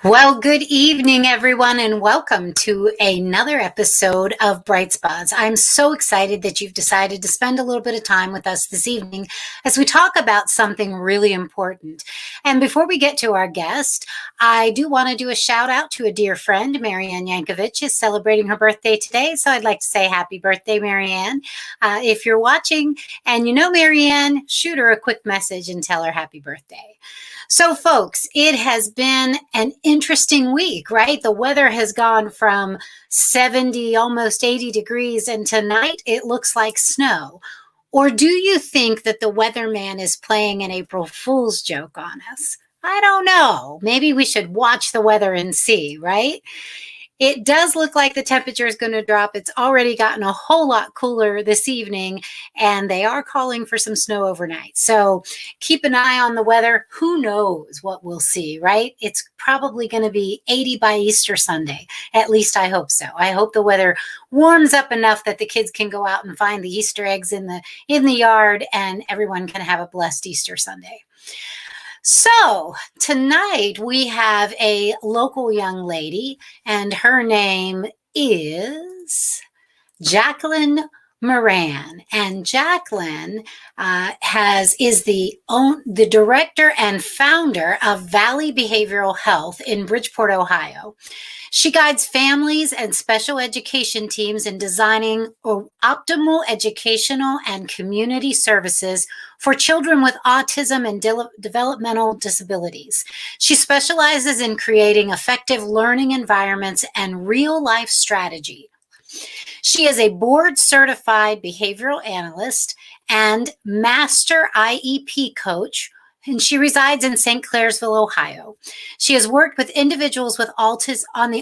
Well, good evening, everyone, and welcome to another episode of Bright Spots. I'm so excited that you've decided to spend a little bit of time with us this evening as we talk about something really important. And before we get to our guest, I do want to do a shout out to a dear friend. Marianne Yankovic is celebrating her birthday today, so I'd like to say happy birthday, Marianne. If you're watching and you know Marianne, shoot her a quick message and tell her happy birthday. So folks, it has been an interesting week, right? The weather has gone from 70, almost 80 degrees, and tonight it looks like snow. Or do you think that the weatherman is playing an April Fool's joke on us? I don't know. Maybe we should watch the weather and see, right? It does look like the temperature is going to drop. It's already gotten a whole lot cooler this evening, and they are calling for some snow overnight. So keep an eye on the weather. Who knows what we'll see, right? It's probably going to be 80 by Easter Sunday. At least I hope so. I hope the weather warms up enough that the kids can go out and find the Easter eggs in the yard, and everyone can have a blessed Easter Sunday. So tonight we have a local young lady, and her name is Jakelyn Moran. And Jakelyn is the director and founder of Valley Behavioral Health in Bridgeport, Ohio. She guides families and special education teams in designing optimal educational and community services for children with autism and developmental disabilities. She specializes in creating effective learning environments and real-life strategy. She is a board-certified behavioral analyst and master IEP coach, and she resides in St. Clairsville, Ohio. She has worked with individuals with autism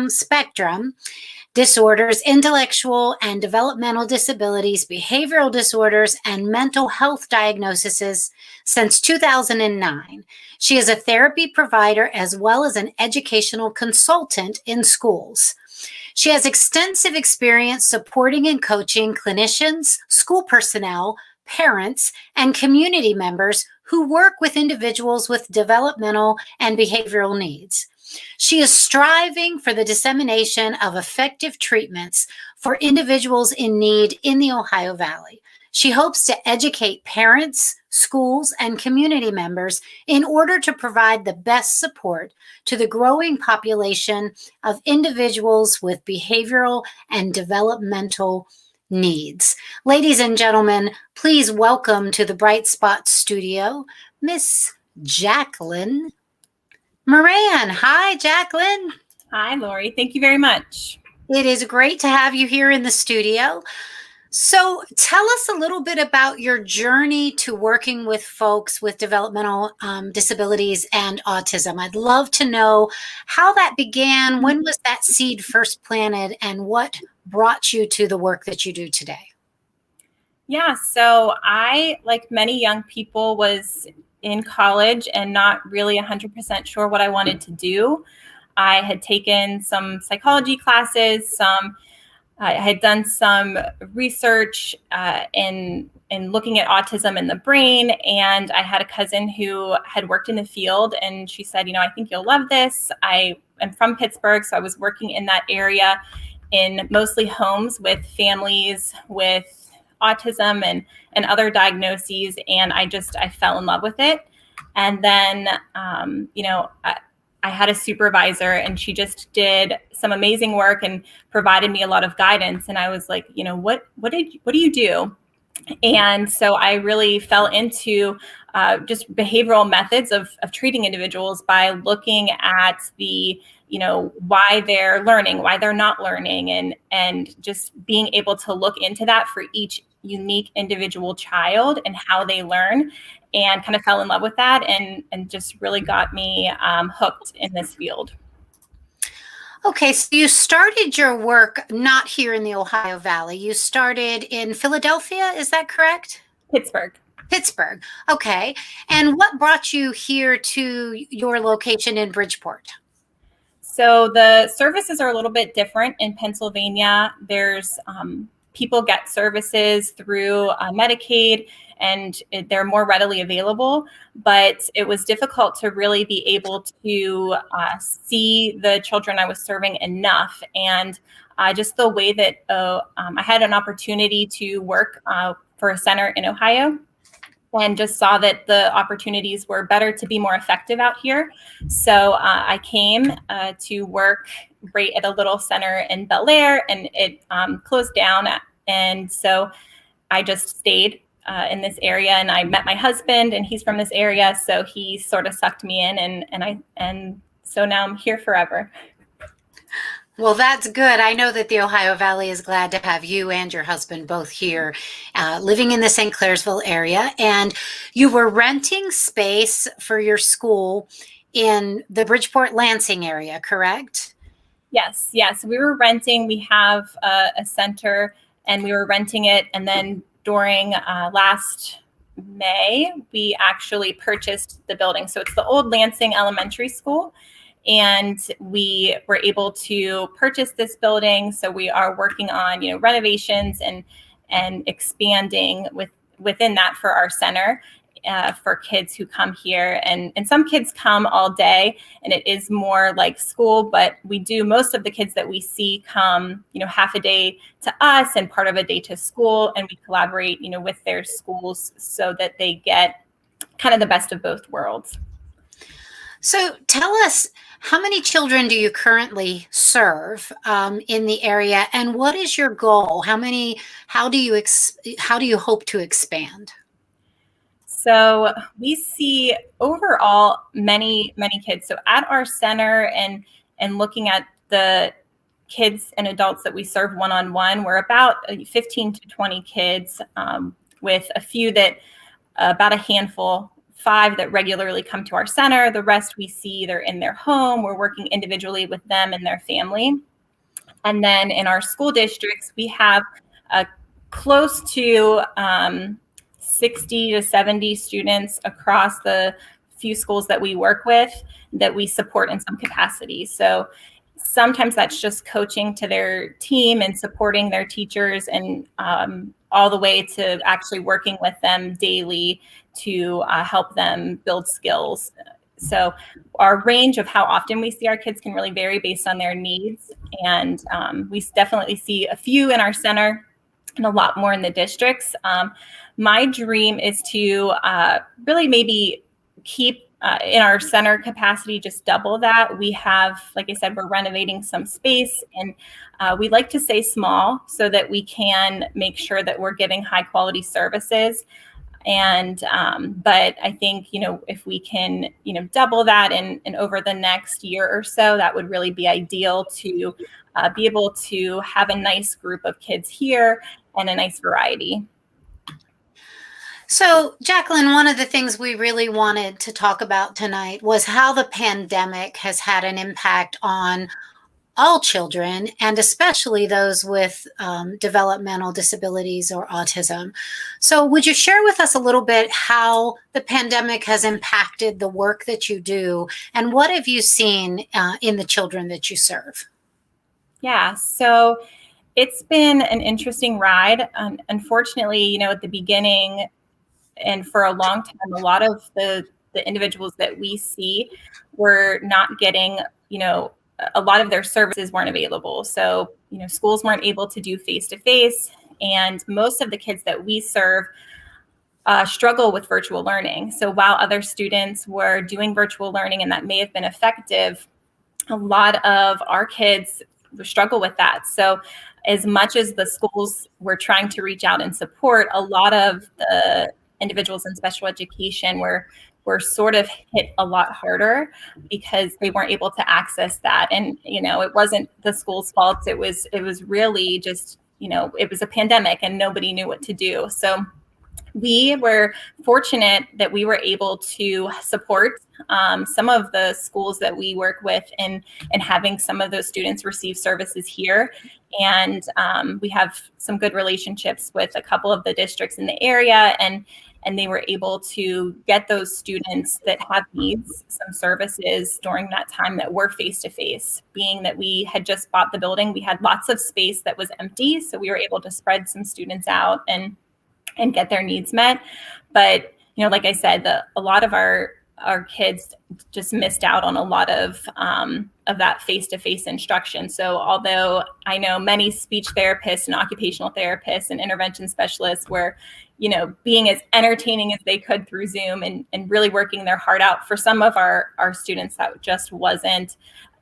spectrum disorders, intellectual and developmental disabilities, behavioral disorders, and mental health diagnoses since 2009. She is a therapy provider as well as an educational consultant in schools. She has extensive experience supporting and coaching clinicians, school personnel, parents, and community members who work with individuals with developmental and behavioral needs. She is striving for the dissemination of effective treatments for individuals in need in the Ohio Valley. She hopes to educate parents, schools, and community members in order to provide the best support to the growing population of individuals with behavioral and developmental needs. Ladies and gentlemen, please welcome to the Bright Spots studio, Miss Jakelyn Moran. Hi, Jakelyn. Hi, Lori. Thank you very much. It is great to have you here in the studio. So tell us a little bit about your journey to working with folks with developmental disabilities and autism. I'd love to know how that began. When was that seed first planted, and what brought you to the work that you do today? Yeah, so I, like many young people, was in college and not really 100% sure what I wanted to do. I had taken some psychology classes, I had done some research in looking at autism in the brain, and I had a cousin who had worked in the field, and she said, I think you'll love this. I am from Pittsburgh, so I was working in that area in mostly homes with families with autism and other diagnoses, and I fell in love with it. And then, I had a supervisor, and she just did some amazing work and provided me a lot of guidance. And I was like, what do you do? And so I really fell into just behavioral methods of treating individuals by looking at the, why they're learning, why they're not learning, and just being able to look into that for each unique individual child and how they learn, and kind of fell in love with that and just really got me hooked in this field. Okay, so you started your work not here in the Ohio Valley. You started in Philadelphia, is that correct? Pittsburgh. Okay. And what brought you here to your location in Bridgeport? So the services are a little bit different in Pennsylvania. There's people get services through Medicaid, and they're more readily available, but it was difficult to really be able to see the children I was serving enough. And just the way that I had an opportunity to work for a center in Ohio, and just saw that the opportunities were better to be more effective out here. So I came to work right at a little center in Bel Air, and it closed down. And so I just stayed in this area, and I met my husband, and he's from this area. So he sort of sucked me in, and so now I'm here forever. Well, that's good. I know that the Ohio Valley is glad to have you and your husband both here, living in the St. Clairsville area. And you were renting space for your school in the Bridgeport Lansing area, correct? Yes, yes. We were renting. We have a center, and we were renting it. And then during last May, we actually purchased the building. So it's the old Lansing Elementary School, and we were able to purchase this building. So we are working on, renovations and expanding within that for our center. For kids who come here, and some kids come all day, and it is more like school, but most of the kids that we see come, half a day to us and part of a day to school, and we collaborate, with their schools so that they get kind of the best of both worlds. So tell us, how many children do you currently serve in the area, and what is your goal? How do you hope to expand? So we see overall many, many kids. So at our center and looking at the kids and adults that we serve one-on-one, we're about 15 to 20 kids, with a few about a handful, 5 that regularly come to our center. The rest we see either in their home. We're working individually with them and their family. And then in our school districts, we have close to 60 to 70 students across the few schools that we work with that we support in some capacity. So sometimes that's just coaching to their team and supporting their teachers, and all the way to actually working with them daily to help them build skills. So our range of how often we see our kids can really vary based on their needs. And we definitely see a few in our center and a lot more in the districts. My dream is to really maybe keep in our center capacity, just double that. We have, like I said, we're renovating some space, and we like to stay small so that we can make sure that we're giving high quality services. And but I think, if we can, double that and over the next year or so, that would really be ideal to be able to have a nice group of kids here and a nice variety. So, Jakelyn, one of the things we really wanted to talk about tonight was how the pandemic has had an impact on all children, and especially those with developmental disabilities or autism. So would you share with us a little bit how the pandemic has impacted the work that you do, and what have you seen in the children that you serve? Yeah, so it's been an interesting ride. Unfortunately, at the beginning and for a long time, a lot of the individuals that we see were not getting, a lot of their services weren't available. So, schools weren't able to do face-to-face, and most of the kids that we serve struggle with virtual learning. So while other students were doing virtual learning and that may have been effective, a lot of our kids struggle with that. So as much as the schools were trying to reach out and support, a lot of the individuals in special education were sort of hit a lot harder because they weren't able to access that. And, it wasn't the school's fault. It was really just, it was a pandemic and nobody knew what to do. So we were fortunate that we were able to support some of the schools that we work with and having some of those students receive services here. And we have some good relationships with a couple of the districts in the area, and they were able to get those students that have needs some services during that time that were face-to-face. Being that we had just bought the building, we had lots of space that was empty, so we were able to spread some students out and get their needs met. But, like I said, a lot of our kids just missed out on a lot of that face-to-face instruction. So although I know many speech therapists and occupational therapists and intervention specialists were, being as entertaining as they could through Zoom and really working their heart out, for some of our students that just wasn't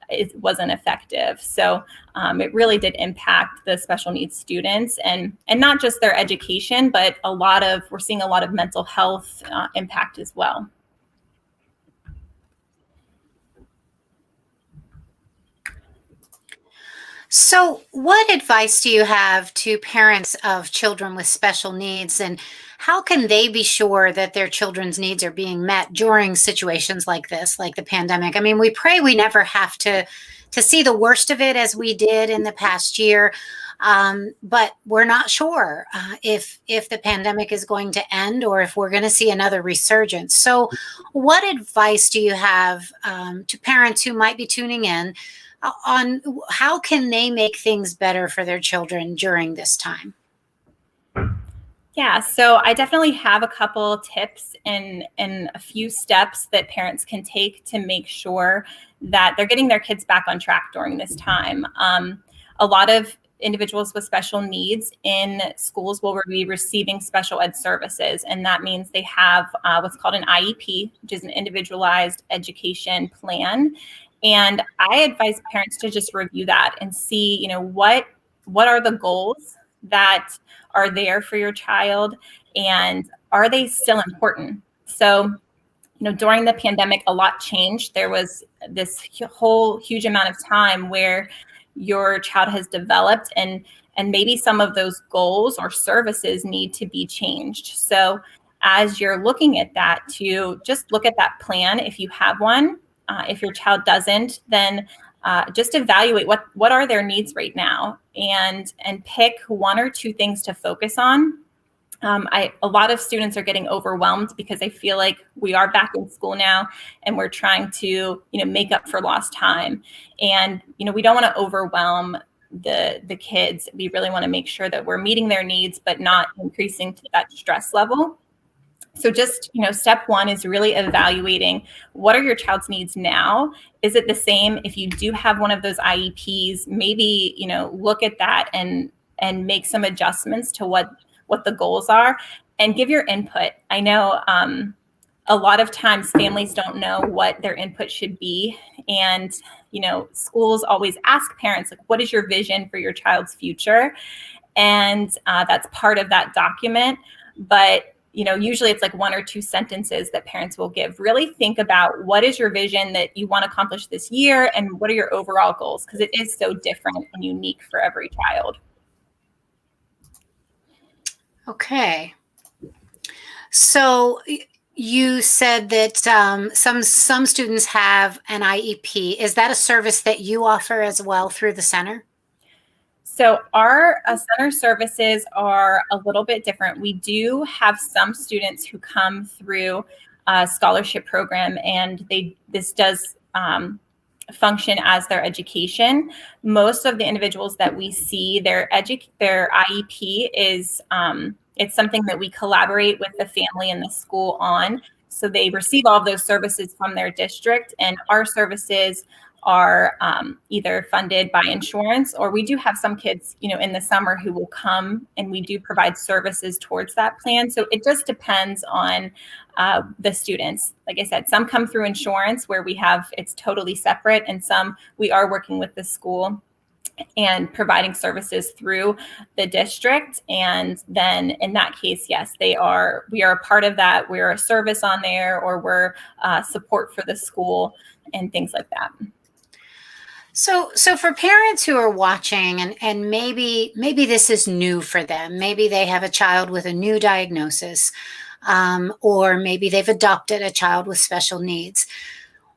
effective. So it really did impact the special needs students, and not just their education, but we're seeing a lot of mental health impact as well. So what advice do you have to parents of children with special needs, and how can they be sure that their children's needs are being met during situations like this, like the pandemic? I mean, we pray we never have to see the worst of it as we did in the past year. But we're not sure if the pandemic is going to end or if we're going to see another resurgence. So, what advice do you have to parents who might be tuning in on how can they make things better for their children during this time? Yeah, so I definitely have a couple tips and a few steps that parents can take to make sure that they're getting their kids back on track during this time. A lot of individuals with special needs in schools will be receiving special ed services, and that means they have what's called an IEP, which is an individualized education plan. And I advise parents to just review that and see, what are the goals that are there for your child, and are they still important? So, during the pandemic, a lot changed. There was this whole huge amount of time where your child has developed, and maybe some of those goals or services need to be changed. So as you're looking at that, to just look at that plan if you have one. If your child doesn't, then just evaluate what are their needs right now, and pick one or two things to focus on. A lot of students are getting overwhelmed because I feel like we are back in school now and we're trying to, make up for lost time. And, we don't want to overwhelm the kids. We really want to make sure that we're meeting their needs, but not increasing to that stress level. So just, step one is really evaluating what are your child's needs now? Is it the same? If you do have one of those IEPs, maybe, look at that and make some adjustments to what the goals are, and give your input. I know a lot of times families don't know what their input should be. And, schools always ask parents, like, what is your vision for your child's future? And that's part of that document. But usually it's like one or two sentences that parents will give. Really think about what is your vision that you want to accomplish this year, and what are your overall goals? Because it is so different and unique for every child. Okay. So you said that some students have an IEP. Is that a service that you offer as well through the center? So our center services are a little bit different. We do have some students who come through a scholarship program, and this does function as their education. Most of the individuals that we see, their IEP is it's something that we collaborate with the family and the school on. So they receive all of those services from their district, and our services are either funded by insurance, or we do have some kids, in the summer who will come, and we do provide services towards that plan. So it just depends on the students. Like I said, some come through insurance where it's totally separate, and some we are working with the school and providing services through the district. And then in that case, yes, we are a part of that. We're a service on there, or we're support for the school and things like that. So for parents who are watching, and maybe this is new for them, maybe they have a child with a new diagnosis, or maybe they've adopted a child with special needs.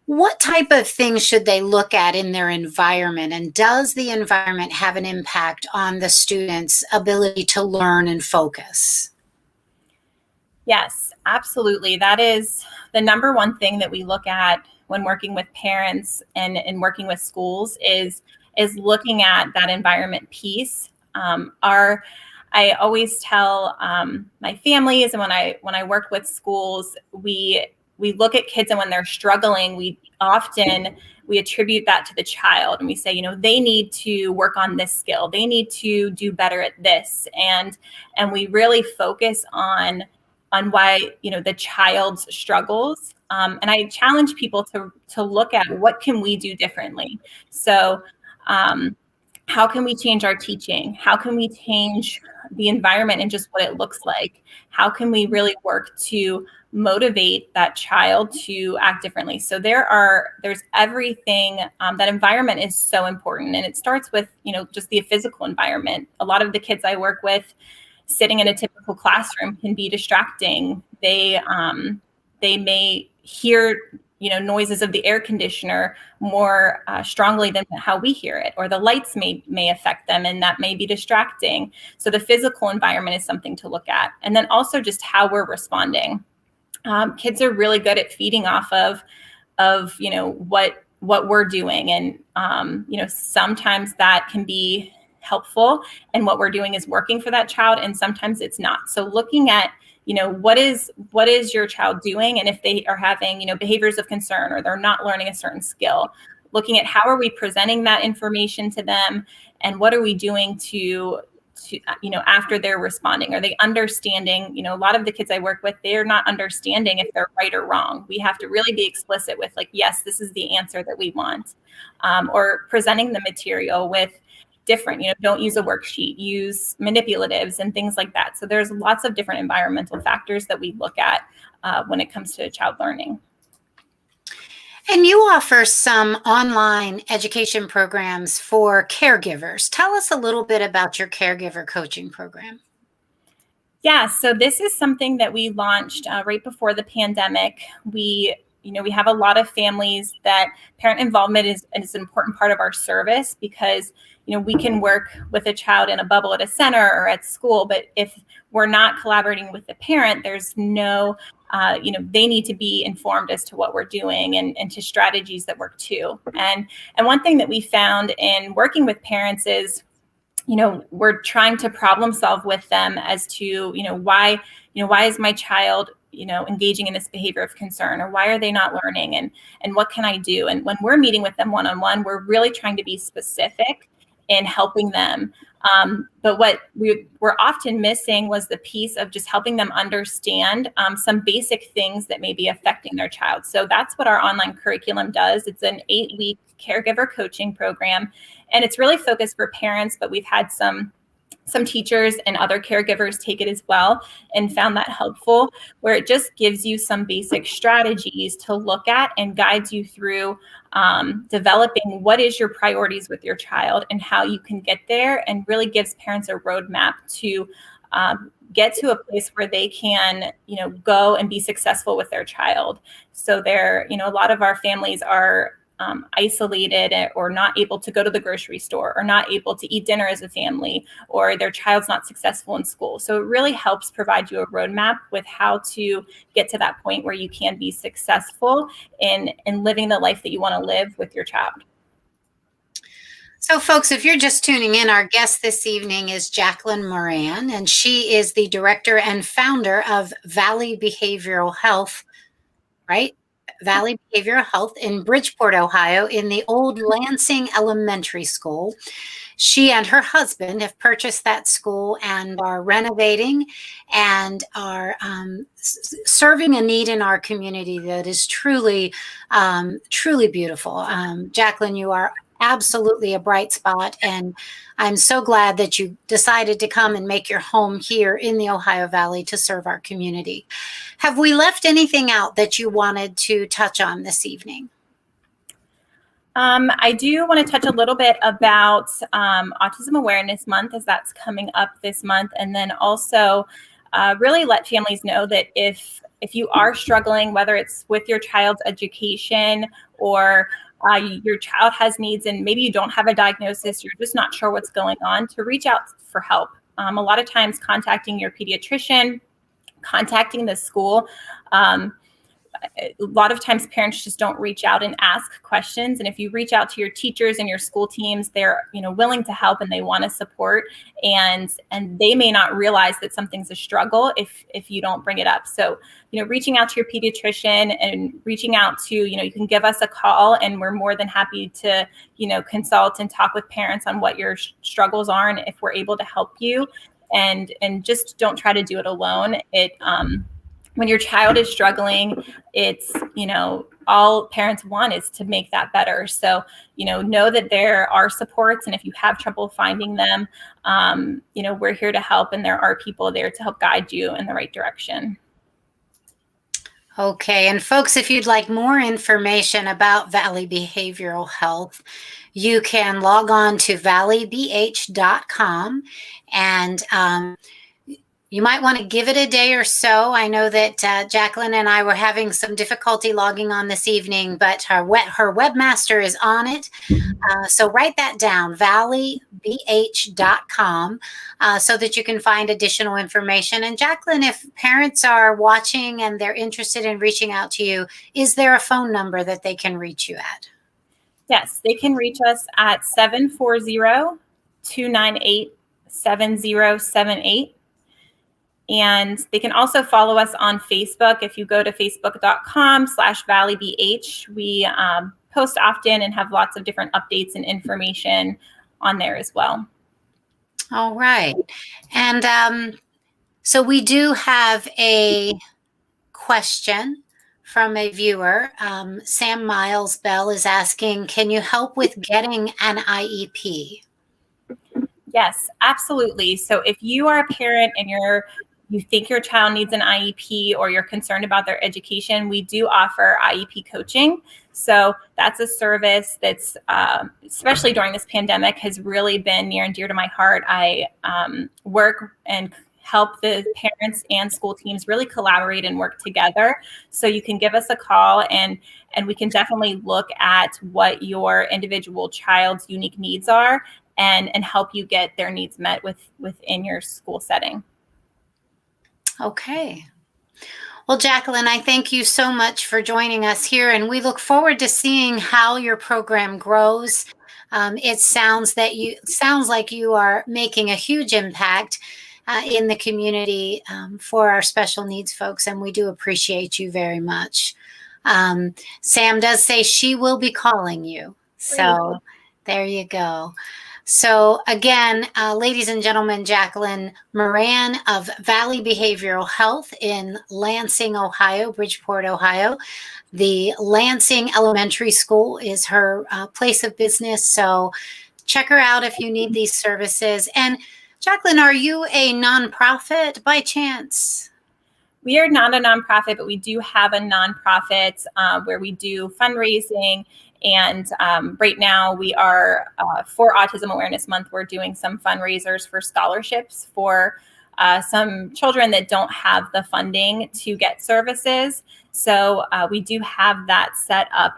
What type of things should they look at in their environment? And does the environment have an impact on the student's ability to learn and focus? Yes, absolutely. That is the number one thing that we look at when working with parents and working with schools is looking at that environment piece. I always tell my families, and when I work with schools, we look at kids, and when they're struggling, we attribute that to the child, and we say, they need to work on this skill, they need to do better at this, and we really focus on why the child's struggles. And I challenge people to look at what can we do differently. So how can we change our teaching? How can we change the environment and just what it looks like? How can we really work to motivate that child to act differently? So there's everything. That environment is so important, and it starts with just the physical environment. A lot of the kids I work with sitting in a typical classroom can be distracting. They may hear noises of the air conditioner more strongly than how we hear it, or the lights may affect them, and that may be distracting. So the physical environment is something to look at, and then also just how we're responding. Kids are really good at feeding off of what we're doing, and sometimes that can be helpful, and what we're doing is working for that child, and sometimes it's not. So looking at what is your child doing, and if they are having behaviors of concern, or they're not learning a certain skill, looking at how are we presenting that information to them, and what are we doing to after they're responding. Are they understanding? A lot of the kids I work with, they're not understanding if they're right or wrong. We have to really be explicit with, like, yes, this is the answer that we want, or presenting the material with different, don't use a worksheet, use manipulatives and things like that. So there's lots of different environmental factors that we look at when it comes to child learning. And you offer some online education programs for caregivers. Tell us a little bit about your caregiver coaching program. Yeah, so this is something that we launched right before the pandemic. We have a lot of families that parent involvement is an important part of our service, because we can work with a child in a bubble at a center or at school, but if we're not collaborating with the parent, there's no they need to be informed as to what we're doing, and to strategies that work too. And one thing that we found in working with parents is we're trying to problem solve with them as to why is my child engaging in this behavior of concern, or why are they not learning, and what can I do? And when we're meeting with them one-on-one, we're really trying to be specific in helping them. But what we were often missing was the piece of just helping them understand some basic things that may be affecting their child. So that's what our online curriculum does. It's an 8-week caregiver coaching program, and it's really focused for parents, but we've had some teachers and other caregivers take it as well, and found that helpful, where it just gives you some basic strategies to look at and guides you through developing what is your priorities with your child and how you can get there, and really gives parents a roadmap to get to a place where they can go and be successful with their child. So a lot of our families are isolated, or not able to go to the grocery store, or not able to eat dinner as a family, or their child's not successful in school. So it really helps provide you a roadmap with how to get to that point where you can be successful in living the life that you want to live with your child. So folks, if you're just tuning in, our guest this evening is Jakelyn Moran, and she is the director and founder of Valley Behavioral Health, right? Valley Behavioral Health in Bridgeport, Ohio, in the old Lansing Elementary School. She and her husband have purchased that school and are renovating and are serving a need in our community that is truly, truly beautiful. Jakelyn, you are absolutely a bright spot, and I'm so glad that you decided to come and make your home here in the Ohio Valley to serve our community. Have we left anything out that you wanted to touch on this evening? I do want to touch a little bit about Autism Awareness Month, as that's coming up this month, and then also really let families know that if you are struggling, whether it's with your child's education, or your child has needs and maybe you don't have a diagnosis, you're just not sure what's going on, to reach out for help. A lot of times contacting your pediatrician, contacting the school. A lot of times parents just don't reach out and ask questions. And if you reach out to your teachers and your school teams, they're willing to help, and they want to support, and they may not realize that something's a struggle if you don't bring it up. So reaching out to your pediatrician, and reaching out to you can give us a call, and we're more than happy to consult and talk with parents on what your struggles are, and if we're able to help you. And just don't try to do it alone. When your child is struggling, it's, all parents want is to make that better. So, know that there are supports, and if you have trouble finding them, we're here to help, and there are people there to help guide you in the right direction. Okay, and folks, if you'd like more information about Valley Behavioral Health, you can log on to valleybh.com, and You might want to give it a day or so. I know that Jakelyn and I were having some difficulty logging on this evening, but her webmaster is on it. So write that down, valleybh.com, so that you can find additional information. And Jakelyn, if parents are watching and they're interested in reaching out to you, is there a phone number that they can reach you at? Yes, they can reach us at 740-298-7078. And they can also follow us on Facebook. If you go to facebook.com/valleybh, we post often and have lots of different updates and information on there as well. All right. And so we do have a question from a viewer. Sam Miles Bell is asking, can you help with getting an IEP? Yes, absolutely. So if you are a parent and you think your child needs an IEP or you're concerned about their education, we do offer IEP coaching. So that's a service that's, especially during this pandemic, has really been near and dear to my heart. I work and help the parents and school teams really collaborate and work together. So you can give us a call and we can definitely look at what your individual child's unique needs are and help you get their needs met within your school setting. Okay. Well, Jakelyn, I thank you so much for joining us here, and we look forward to seeing how your program grows. It sounds like you are making a huge impact in the community for our special needs folks, and we do appreciate you very much. Sam does say she will be calling you, so there you go. So again, ladies and gentlemen, Jakelyn Moran of Valley Behavioral Health in Lansing, Ohio, Bridgeport, Ohio. The Lansing Elementary School is her place of business. So check her out if you need these services. And Jakelyn, are you a nonprofit by chance? We are not a nonprofit, but we do have a nonprofit where we do fundraising. And right now we are, for Autism Awareness Month, we're doing some fundraisers for scholarships for some children that don't have the funding to get services. So we do have that set up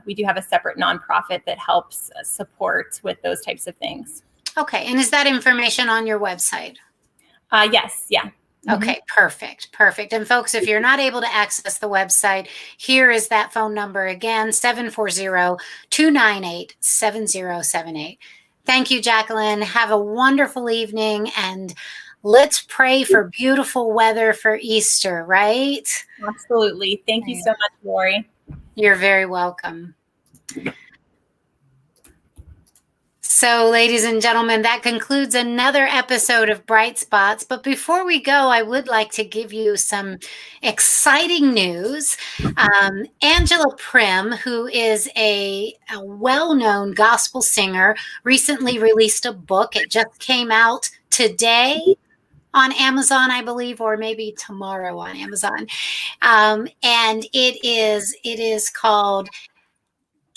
we do have a separate nonprofit that helps support with those types of things. Okay. And is that information on your website? Yes. Yeah. Okay, perfect. And folks, if you're not able to access the website, here is that phone number again, 740-298-7078. Thank you, Jakelyn. Have a wonderful evening, and let's pray for beautiful weather for Easter, right? Absolutely. Thank you so much, Lori. You're very welcome. So, ladies and gentlemen, that concludes another episode of Bright Spots. But before we go, I would like to give you some exciting news. Angela Prim, who is a well-known gospel singer, recently released a book. It just came out today on Amazon, I believe, or maybe tomorrow on Amazon. And it is called...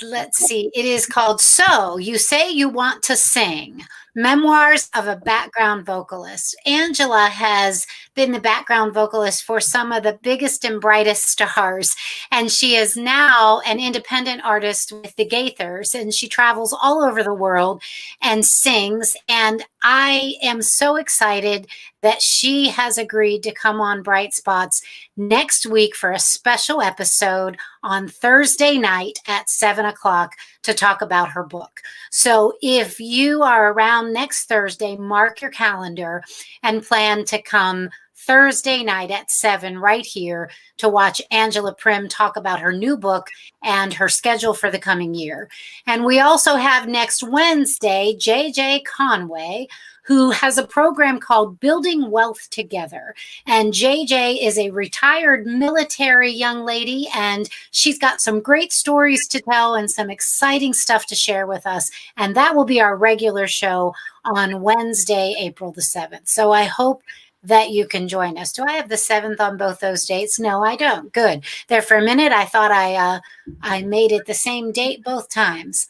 Let's see. It is called So You Say You Want to Sing, Memoirs of a Background Vocalist. Angela has been the background vocalist for some of the biggest and brightest stars, and she is now an independent artist with the Gaithers, and she travels all over the world and sings. And I am so excited that she has agreed to come on Bright Spots next week for a special episode on Thursday night at 7 o'clock to talk about her book. So if you are around next Thursday, mark your calendar and plan to come Thursday night at 7 right here to watch Angela Prim talk about her new book and her schedule for the coming year. And we also have next Wednesday, JJ Conway, who has a program called Building Wealth Together. And JJ is a retired military young lady, and she's got some great stories to tell and some exciting stuff to share with us. And that will be our regular show on Wednesday, April the 7th. So I hope that you can join us. Do I have the 7th on both those dates? No, I don't. Good. There for a minute, I thought I made it the same date both times.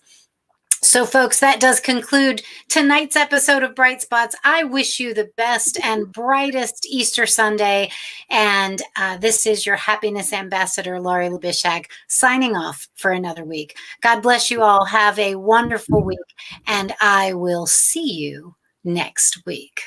So, folks, that does conclude tonight's episode of Bright Spots. I wish you the best and brightest Easter Sunday. And this is your happiness ambassador, Laurie Labishak, signing off for another week. God bless you all. Have a wonderful week, and I will see you next week.